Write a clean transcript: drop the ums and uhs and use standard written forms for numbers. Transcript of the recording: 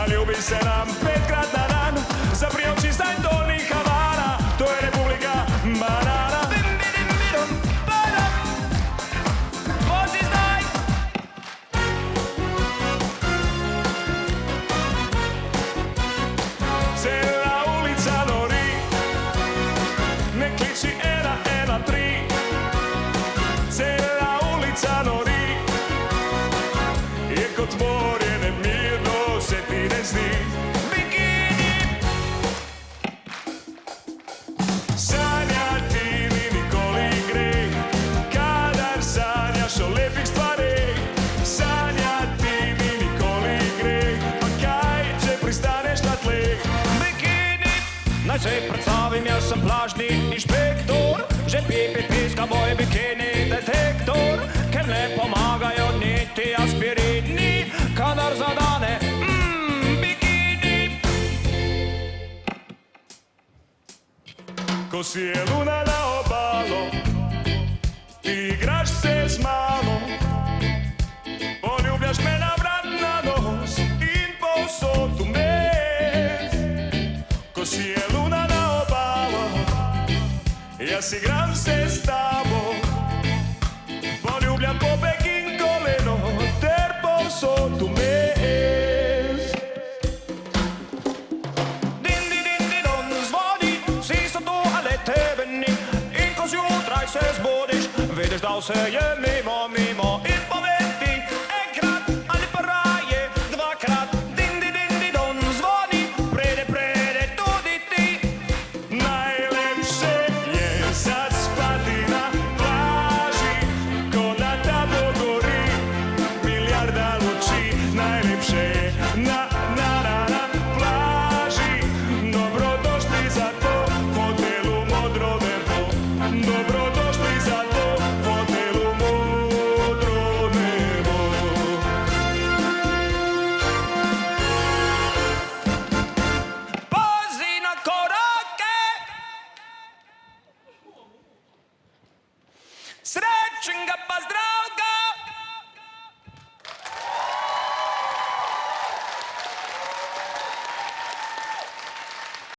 Zaljubi se nam 5 krat na dan, za prioči stajn dolnih Havana, to je Republika banana. Bim, bidim, bidum, badam, vozi znaj. Cijela ulica nori, ne kliči 113. Cijela ulica nori, je kod more nemirno se ti ne zdi. Bikini, sanjati mi nikoli gre, kadar sanjaš o lepih stvari. Sanjati mi nikoli gre, pa kaj če pristaneš na tleh. Bikini, naj se predstavim, jaz sem plažni inšpektor, že piska moj bikini detektor, ker ne pomagajo niti aspirini, kadar zadane bikini. ko si je luna na obalu, ti igraš se z mano, poljubljaš me na vrat, na nos in povsod vmes. Ko si je luna na obalu, jaz igram se s tabo, poljubljam popek in koleno ter povsod vmes. Din, di, din, di, don, zvoni, vsi so tu, ale tebe ni. In ko zjutraj se zbudiš, vidiš, da vse je mimo in povedi enkrat ali pa raje dvakrat. Din, di, din, di, don, zvoni, prede tudi ti. Najlepše je zaspati na plaži, ko na tabo gori milijarda luči. Najlepše je na plaži, dobrodošli za to hotelu Modro nebo. Dobrodošli za to hotelu Modro nebo. Pazi na korake, srećen ga pa zdrav.